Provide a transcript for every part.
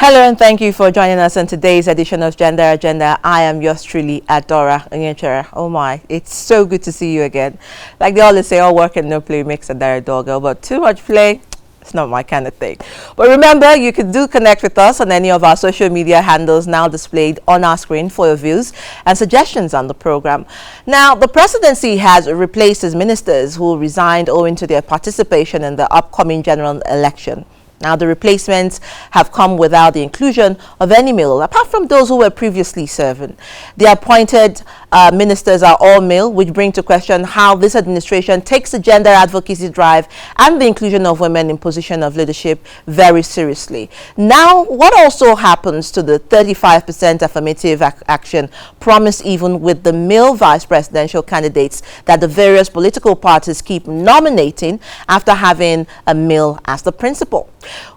Hello and thank you for joining us on today's edition of Gender Agenda. I am yours truly, Adora Onyenchera. Oh my, it's so good to see you again. Like they always say, all work and no play makes a dirty doggo, but too much play, it's not my kind of thing. But remember, you can connect with us on any of our social media handles now displayed on our screen for your views and suggestions on the program. Now, the presidency has replaced its ministers who resigned owing to their participation in the upcoming general election. Now, the replacements have come without the inclusion of any male, apart from those who were previously serving. The appointed ministers are all male, which brings to question how this administration takes the gender advocacy drive and the inclusion of women in position of leadership very seriously. Now, what also happens to the 35% affirmative action promised even with the male vice presidential candidates that the various political parties keep nominating after having a male as the principal?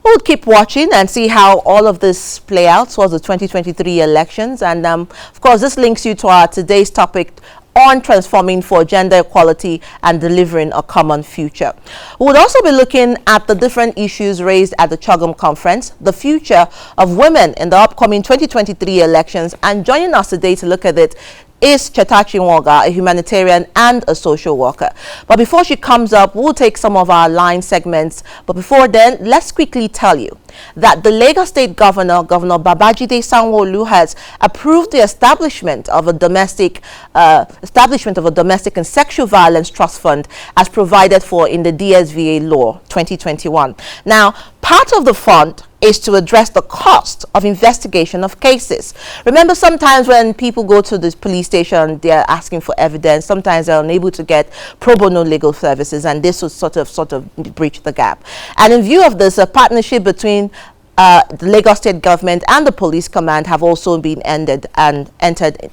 We'll keep watching and see how all of this play out towards the 2023 elections. And of course, this links you to our today's topic on transforming for gender equality and delivering a common future. We would also be looking at the different issues raised at the CHOGM conference, the future of women in the upcoming 2023 elections, and joining us today to look at it is Chetachi Nwoga, a humanitarian and a social worker. But before she comes up, we'll take some of our line segments. But before then, let's quickly tell you that the Lagos State Governor, Governor Babajide Sanwo-Olu, has approved the establishment of a domestic and sexual violence trust fund as provided for in the DSVA law 2021. Now, part of the fund is to address the cost of investigation of cases. Remember, sometimes when people go to this police station, they're asking for evidence. Sometimes they're unable to get pro bono legal services, and this would sort of breach the gap. And in view of this, a partnership between the Lagos State government and the police command have also been entered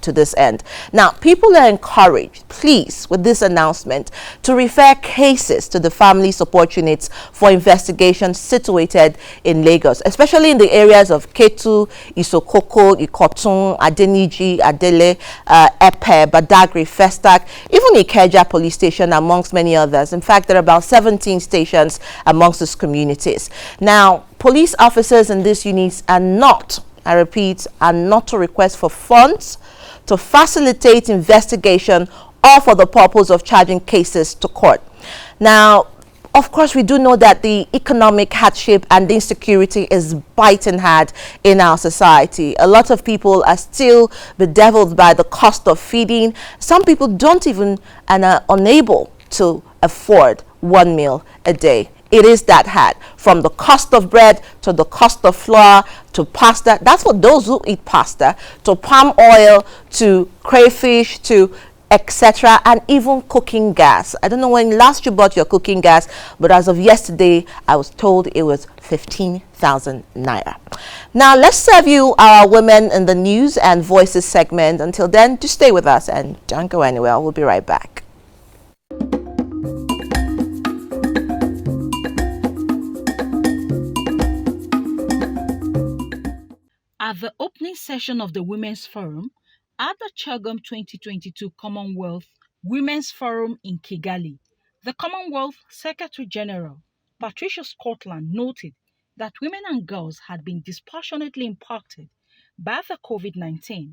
to this end. Now, people are encouraged, please, with this announcement, to refer cases to the family support units for investigation situated in Lagos, especially in the areas of Ketu, Isokoko, Ikotun, Adeniji, Adele, Epe, Badagry, Festac, even Ikeja police station, amongst many others. In fact, there are about 17 stations amongst these communities. Now, police officers in these units are not, I repeat, are not to request for funds to facilitate investigation or for the purpose of charging cases to court. Now, of course, we do know that the economic hardship and the insecurity is biting hard in our society. A lot of people are still bedeviled by the cost of feeding. Some people don't even and are unable to afford one meal a day. It is that hard, from the cost of bread to the cost of flour to pasta. That's for those who eat pasta, to palm oil, to crayfish, to etc., and even cooking gas. I don't know when last you bought your cooking gas, but as of yesterday, I was told it was 15,000 naira. Now, let's serve you our Women in the News and Voices segment. Until then, just stay with us and don't go anywhere. We'll be right back. At the opening session of the Women's Forum at the CHOGM 2022 Commonwealth Women's Forum in Kigali, the Commonwealth Secretary General, Patricia Scotland, noted that women and girls had been disproportionately impacted by the COVID-19,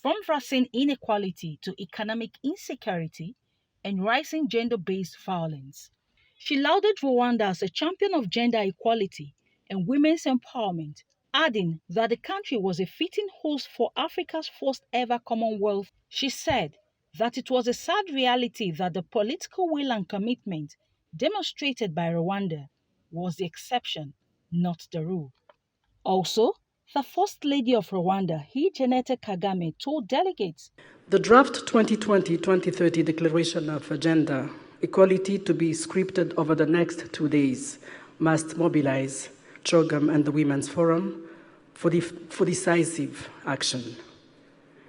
from vaccine inequality to economic insecurity and rising gender-based violence. She lauded Rwanda as a champion of gender equality and women's empowerment, adding that the country was a fitting host for Africa's first ever Commonwealth. She said that it was a sad reality that the political will and commitment demonstrated by Rwanda was the exception, not the rule. Also, the First Lady of Rwanda, Jeannette Kagame, told delegates, "The draft 2020-2030 Declaration of Gender Equality to be scripted over the next 2 days must mobilize CHOGM and the Women's Forum for decisive action.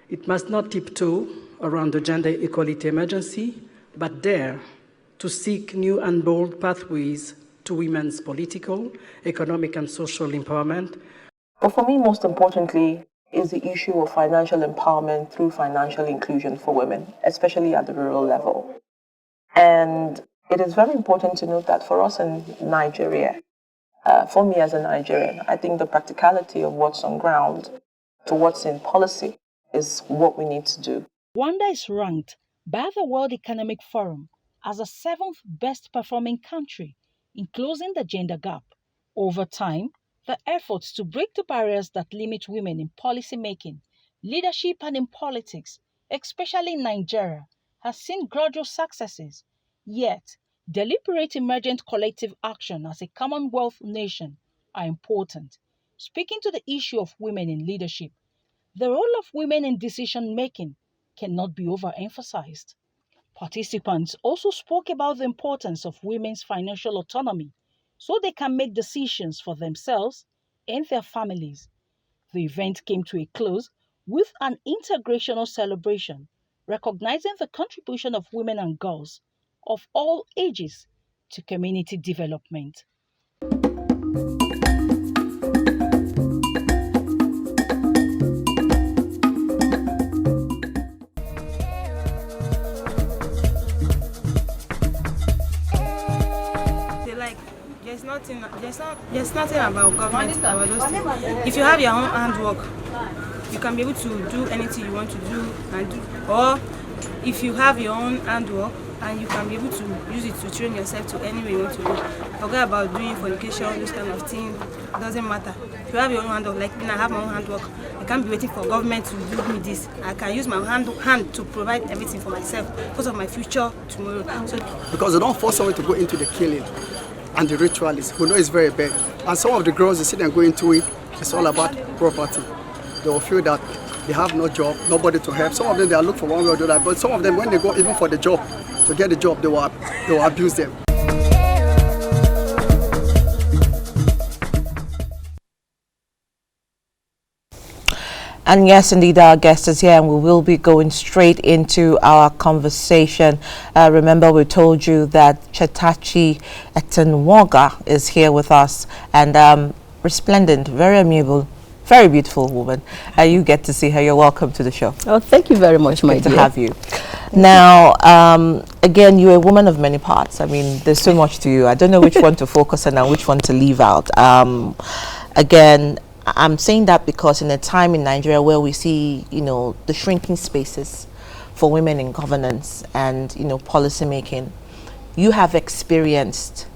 It must not tiptoe around the gender equality emergency, but dare to seek new and bold pathways to women's political, economic, and social empowerment." But for me, most importantly, is the issue of financial empowerment through financial inclusion for women, especially at the rural level. And it is very important to note that for us in Nigeria, For me as a Nigerian, I think the practicality of what's on ground to what's in policy is what we need to do. Rwanda is ranked by the World Economic Forum as the 7th best performing country in closing the gender gap. Over time, the efforts to break the barriers that limit women in policy making, leadership, and in politics, especially in Nigeria, has seen gradual successes. Yet, deliberate emergent collective action as a Commonwealth nation are important. Speaking to the issue of women in leadership, the role of women in decision making cannot be overemphasized. Participants also spoke about the importance of women's financial autonomy so they can make decisions for themselves and their families. The event came to a close with an integrational celebration recognizing the contribution of women and girls of all ages to community development. There's nothing about government about those things. If you have your own handwork, you can be able to do anything you want to do and do. Or if you have your own handwork and you can be able to use it to train yourself to any way you want to do. Forget about doing fornication, those kind of things. It doesn't matter. If you have your own handwork, like me, I have my own handwork. I can't be waiting for government to do me this. I can use my hand to provide everything for myself because of my future tomorrow. So because they don't force someone to go into the killing and the ritualists who know it's very bad. And some of the girls, you see them go into it, it's all about property. They will feel that they have no job, nobody to help. Some of them, they are looking for one way or the other, but some of them, when they go even for the job, to get the job, they will abuse them. And yes, indeed, our guest is here and we will be going straight into our conversation. Remember, we told you that Chetachi Etenwoga is here with us, and resplendent, very amiable, very beautiful woman. You get to see her. You're welcome to the show. Oh, thank you very much, my dear. Good to have you. Now, again, you're a woman of many parts. I mean, there's so much to you. I don't know which one to focus on and which one to leave out. Again, I'm saying that because in a time in Nigeria where we see, the shrinking spaces for women in governance and, policy making, you have experienced,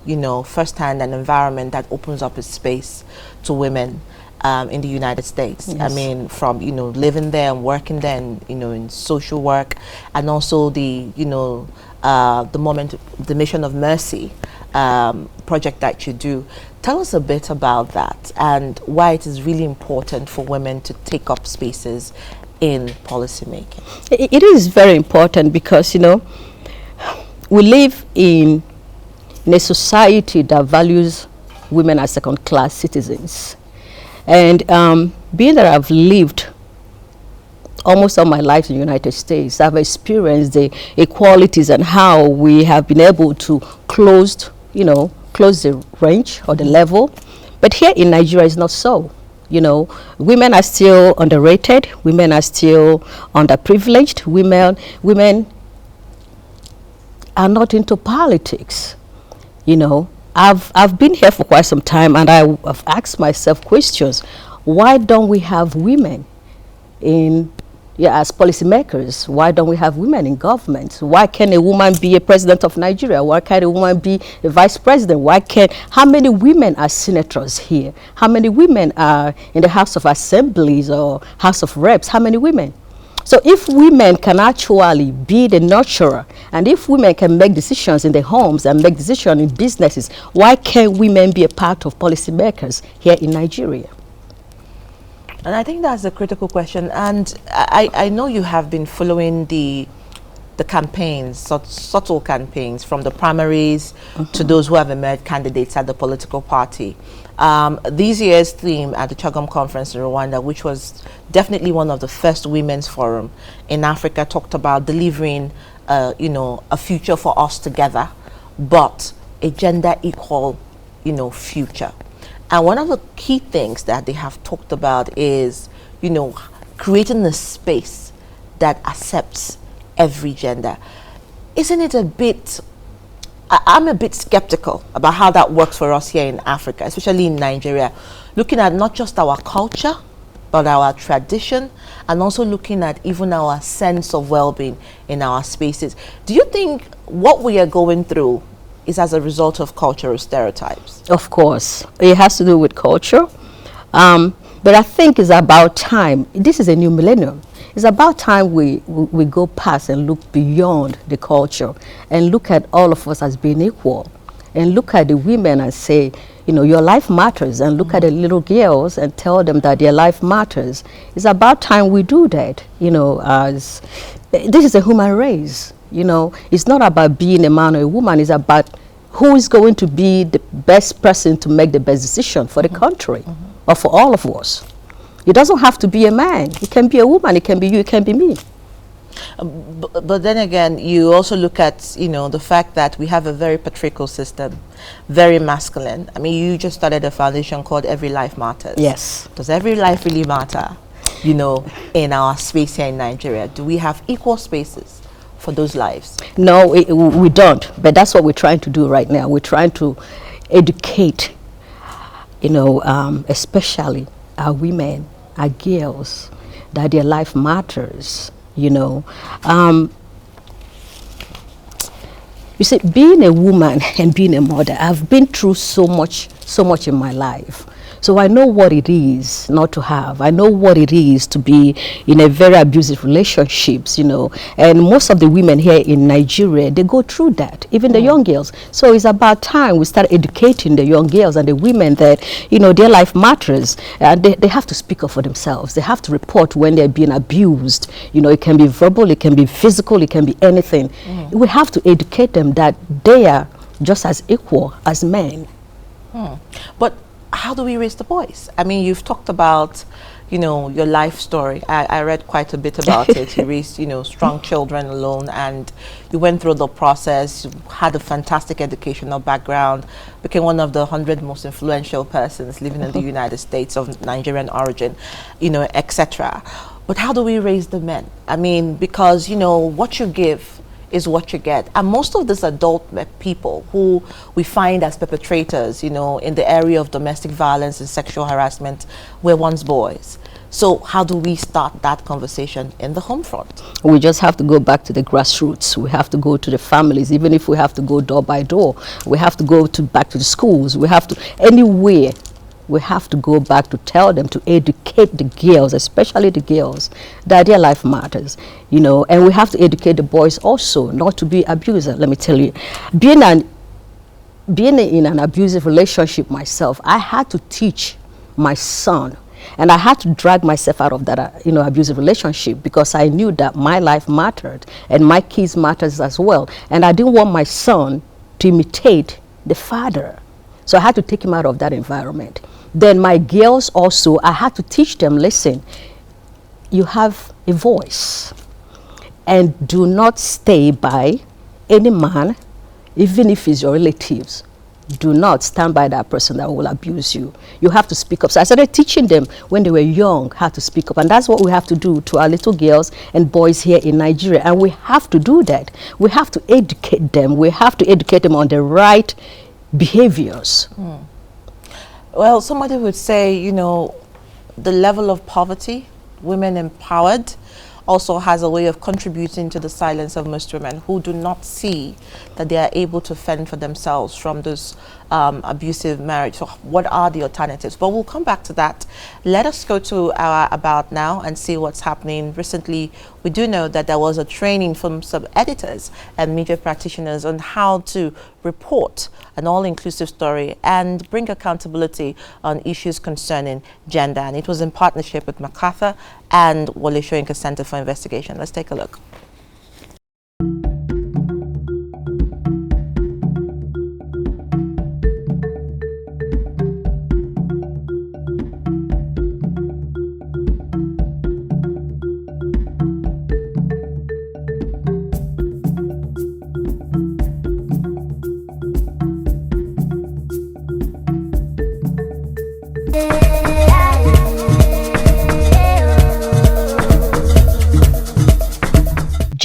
firsthand an environment that opens up a space to women in the United States. Yes. I mean, from, living there and working there and, in social work, and also the Mission of Mercy project that you do. Tell us a bit about that and why it is really important for women to take up spaces in policy making. It is very important because, we live in a society that values women as second-class citizens. And being that I've lived almost all my life in the United States, I've experienced the inequalities and how we have been able to close the range or the level. But here in Nigeria, it's not so. Women are still underrated. Women are still underprivileged. Women are not into politics. I've been here for quite some time, and I've asked myself questions. Why don't we have women as policymakers? Why don't we have women in government? Why can't a woman be a president of Nigeria? Why can't a woman be a vice president? How many women are senators here? How many women are in the House of Assemblies or House of Reps? How many women? So if women can actually be the nurturer, and if women can make decisions in their homes and make decisions in businesses, why can't women be a part of policymakers here in Nigeria? And I think that's a critical question. And I know you have been following the campaigns, subtle campaigns, from the primaries to those who have emerged candidates at the political party. This year's theme at the CHOGM conference in Rwanda, which was definitely one of the first women's forum in Africa, talked about delivering, a future for us together, but a gender equal, future. And one of the key things that they have talked about is, creating a space that accepts every gender. Isn't it a bit I'm a bit skeptical about how that works for us here in Africa, especially in Nigeria, looking at not just our culture, but our tradition, and also looking at even our sense of well-being in our spaces. Do you think what we are going through is as a result of cultural stereotypes? Of course, it has to do with culture. But I think it's about time. This is a new millennium. It's about time we go past and look beyond the culture and look at all of us as being equal, and look at the women and say, you know, your life matters, and look at the little girls and tell them that their life matters. It's about time we do that, you know, as this is a human race, you know. It's not about being a man or a woman, it's about who is going to be the best person to make the best decision for the country or for all of us. It doesn't have to be a man. It can be a woman. It can be you. It can be me. But then again, you also look at, you know, the fact that we have a very patriarchal system, very masculine. I mean, you just started a foundation called Every Life Matters. Yes. Does every life really matter, you know, in our space here in Nigeria? Do we have equal spaces for those lives? No, we don't. But that's what we're trying to do right now. We're trying to educate, you know, especially our women, our girls, that their life matters, you know. You see, being a woman and being a mother, I've been through so much in my life. So I know what it is not to have. I know what it is to be in a very abusive relationships, you know. And most of the women here in Nigeria, they go through that, even the young girls. So it's about time we start educating the young girls and the women that, you know, their life matters. And they have to speak up for themselves. They have to report when they're being abused. You know, it can be verbal, it can be physical, it can be anything. We have to educate them that they are just as equal as men. But how do we raise the boys? I mean, you've talked about, you know, your life story. I read quite a bit about it. You raised, you know, strong children alone, and you went through the process. You had a fantastic educational background, became one of the 100 most influential persons living in the United States of Nigerian origin, you know, etc. But how do we raise the men? I mean, because, you know, what you give is what you get. And most of these adult people who we find as perpetrators, you know, in the area of domestic violence and sexual harassment, were once boys. So how do we start that conversation in the home front? We just have to go back to the grassroots. We have to go to the families, even if we have to go door by door. We have to go back to the schools. We have to, anywhere. We have to go back to tell them, to educate the girls, especially the girls, that their life matters, you know. And we have to educate the boys also not to be abusers. Let me tell you, being in an abusive relationship myself, I had to teach my son, and I had to drag myself out of that, you know, abusive relationship, because I knew that my life mattered and my kids matters as well. And I didn't want my son to imitate the father. So I had to take him out of that environment. Then my girls also, I had to teach them, listen, you have a voice, and do not stay by any man, even if it's your relatives. Do not stand by that person that will abuse you. You have to speak up. So I started teaching them when they were young how to speak up. And that's what we have to do to our little girls and boys here in Nigeria. And we have to do that. We have to educate them. We have to educate them on the right behaviors. Well, somebody would say, you know, the level of poverty, women empowered, also has a way of contributing to the silence of most women who do not see that they are able to fend for themselves from this abusive marriage. So what are the alternatives? But we'll come back to that. Let us go to our About Now and see what's happening. Recently, we do know that there was a training from some editors and media practitioners on how to report an all-inclusive story and bring accountability on issues concerning gender. And it was in partnership with MacArthur and Wole Soyinka Center for Investigation. Let's take a look.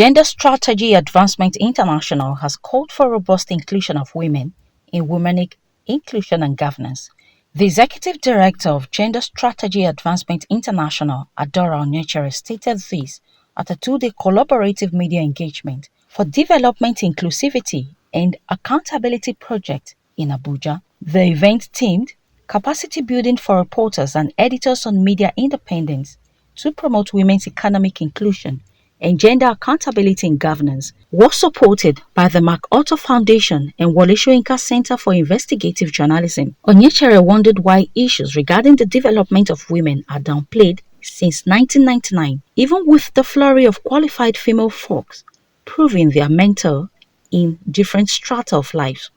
Gender Strategy Advancement International has called for robust inclusion of women in Womanic Inclusion and Governance. The Executive Director of Gender Strategy Advancement International, Adora Onyechere, stated this at a two-day collaborative media engagement for Development Inclusivity and Accountability Project in Abuja. The event themed Capacity Building for Reporters and Editors on Media Independence to promote women's economic inclusion and gender accountability in governance was supported by the MacArthur Foundation and Wole Soyinka Center for Investigative Journalism. Onyechere wondered why issues regarding the development of women are downplayed since 1999, even with the flurry of qualified female folks proving their mentor in different strata of life.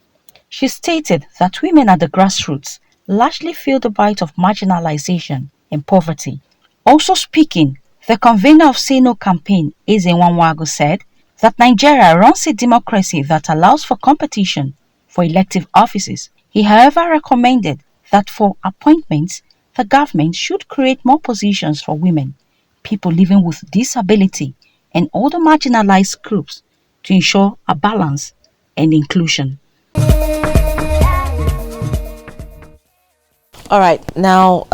She stated that women at the grassroots largely feel the bite of marginalization and poverty. Also speaking, the convener of Say No campaign, Eze Nwanwagu, said that Nigeria runs a democracy that allows for competition for elective offices. He, however, recommended that for appointments, the government should create more positions for women, people living with disability, and other marginalized groups to ensure a balance and inclusion. All right, now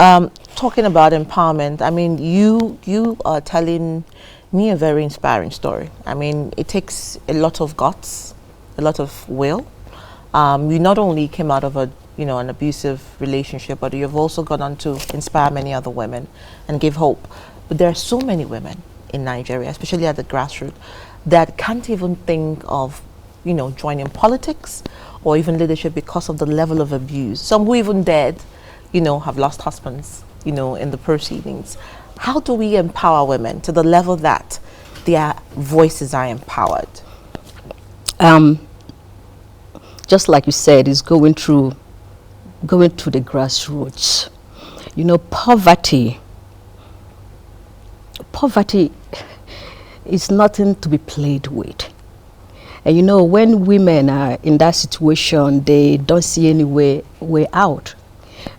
talking about empowerment, I mean, you are telling me a very inspiring story. I mean, it takes a lot of guts, a lot of will. You not only came out of an abusive relationship, but you've also gone on to inspire many other women and give hope. But there are so many women in Nigeria, especially at the grassroots, that can't even think of, joining politics or even leadership because of the level of abuse. Some who even dead, have lost husbands, in the proceedings. How do we empower women to the level that their voices are empowered? Just like you said, is going to the grassroots. Poverty is nothing to be played with. And when women are in that situation, they don't see any way out.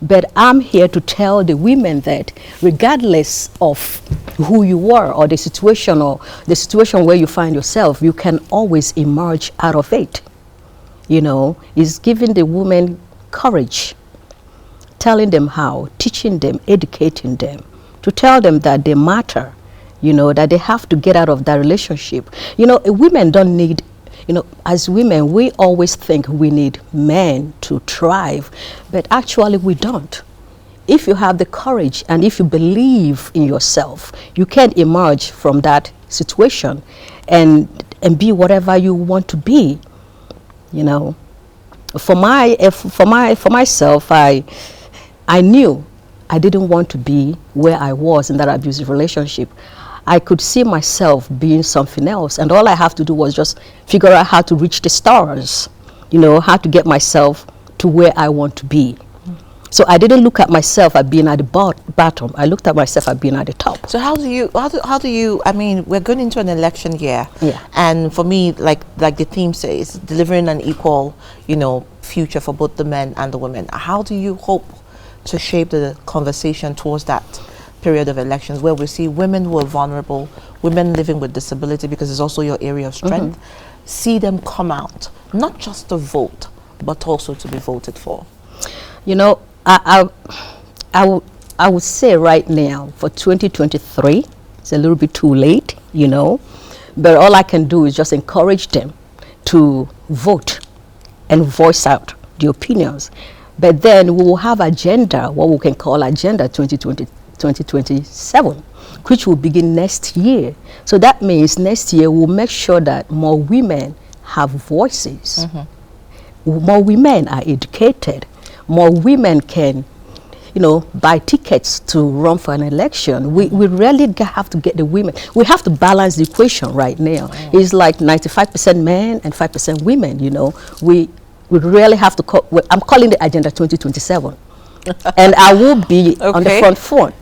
But I'm here to tell the women that regardless of who you are or the situation where you find yourself, you can always emerge out of it. It's giving the women courage, telling them how, teaching them, educating them, to tell them that they matter, that they have to get out of that relationship. Women don't need, as women, we always think we need men to thrive, but actually we don't. If you have the courage and if you believe in yourself, you can emerge from that situation and be whatever you want to be. For myself, I knew I didn't want to be where I was in that abusive relationship. I could see myself being something else, and all I have to do was just figure out how to reach the stars, how to get myself to where I want to be. So I didn't look at myself as being at the bottom. I looked at myself as being at the top. So how do you, I mean, we're going into an election year. Yeah. And for me, like the theme says, delivering an equal, future for both the men and the women. How do you hope to shape the conversation towards that period of elections where we see women who are vulnerable, women living with disability, because it's also your area of strength, see them come out, not just to vote, but also to be voted for? I would say right now for 2023, it's a little bit too late, but all I can do is just encourage them to vote and voice out the opinions. But then we will have agenda, what we can call Agenda 2027, which will begin next year. So that means next year we'll make sure that more women have voices, more women are educated, more women can, buy tickets to run for an election. We really have to get the women. We have to balance the equation right now. It's like 95% men and 5% women, We really have to I'm calling the Agenda 2027. And I will be on the front,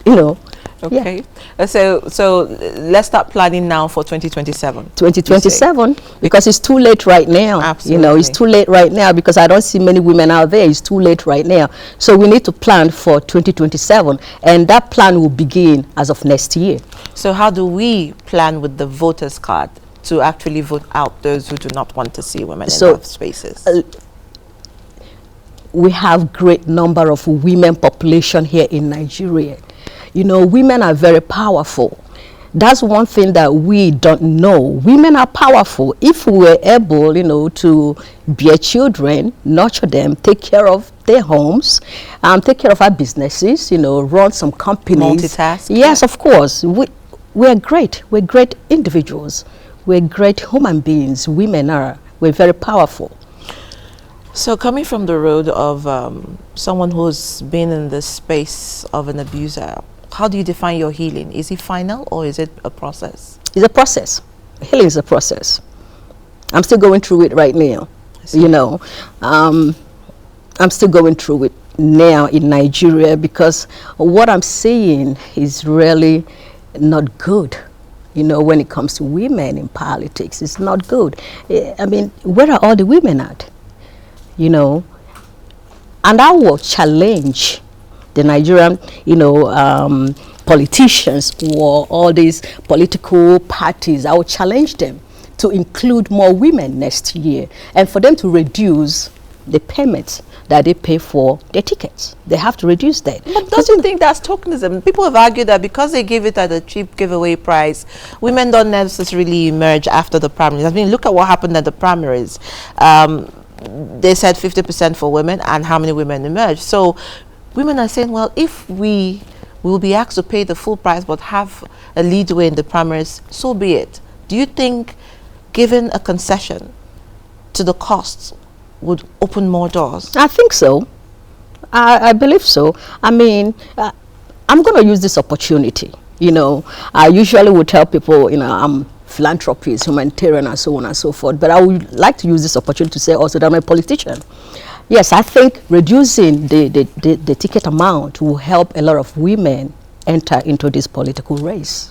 Okay. Yeah. So let's start planning now for 2027. 2027, because it's too late right now. Absolutely. It's too late right now because I don't see many women out there. It's too late right now. So we need to plan for 2027, and that plan will begin as of next year. So how do we plan with the voters card to actually vote out those who do not want to see women in So, those spaces? We have great number of women population here in Nigeria. You know, women are very powerful. That's one thing that we don't know. Women are powerful. If we were able, you know, to bear children, nurture them, take care of their homes, take care of our businesses, you know, run some companies. Multitask. Yes, of course. We're great. We're great individuals. We're great human beings. Women are. We're very powerful. So coming from the road of someone who's been in the space of an abuser, how do you define your healing? Is it final or is it a process? It's a process. Healing is a process. I'm still going through it right now. You know, I'm still going through it now in Nigeria because what I'm seeing is really not good. You know, when it comes to women in politics, it's not good. I mean, where are all the women at? You know, and I will challenge the Nigerian, you know, politicians or all these political parties. I will challenge them to include more women next year and for them to reduce the payments that they pay for their tickets. They have to reduce that. But don't you think that's tokenism? People have argued that because they give it at a cheap giveaway price, women don't necessarily emerge after the primaries. I mean, look at what happened at the primaries. They said 50% for women, and how many women emerged? So women are saying, well, if we will be asked to pay the full price but have a leadway in the primaries, so be it. Do you think giving a concession to the costs would open more doors? I think so. I believe so. I mean, I'm going to use this opportunity. You know, I usually would tell people, you know, I'm philanthropist, humanitarian, and so on and so forth. But I would like to use this opportunity to say also that I'm a politician. Yes, I think reducing the ticket amount will help a lot of women enter into this political race.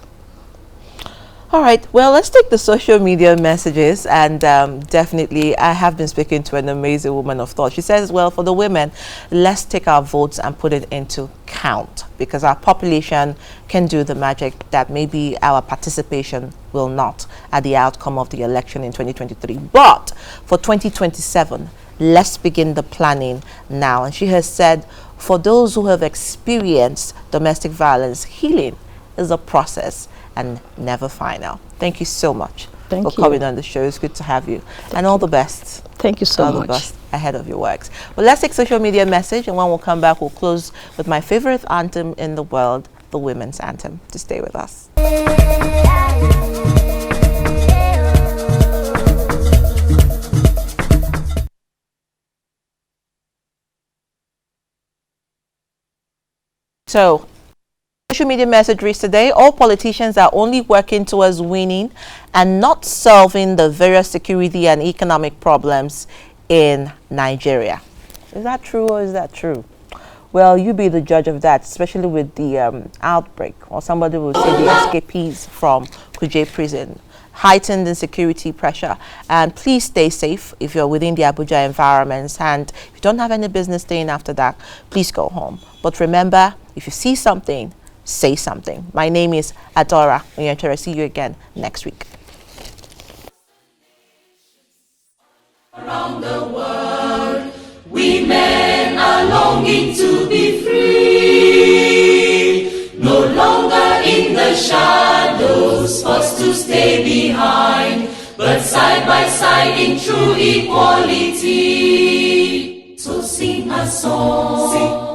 All right, well, let's take the social media messages, and definitely I have been speaking to an amazing woman of thought. She says, well, for the women, let's take our votes and put it into count, because our population can do the magic that maybe our participation will not at the outcome of the election in 2023. But for 2027, let's begin the planning now. And she has said, for those who have experienced domestic violence, healing is a process and never final. Thank you so much for coming on the show. It's good to have you. And all the best. Thank you so much. All the best ahead of your works. Well, let's take social media message, and when we'll come back, we'll close with my favorite anthem in the world, the women's anthem. To stay with us. So, social media message reads today, all politicians are only working towards winning and not solving the various security and economic problems in Nigeria. Is that true or is that true? Well, you be the judge of that, especially with the outbreak, or somebody will say the escapees from Kuje prison, heightened insecurity pressure. And please stay safe if you're within the Abuja environments, and if you don't have any business staying after that, please go home. But remember, if you see something, say something. My name is Adora Onyenchera. See you again next week. Around the world, women are longing to be free, no longer in the shadows, forced to stay behind, but side by side in true equality. So sing a song.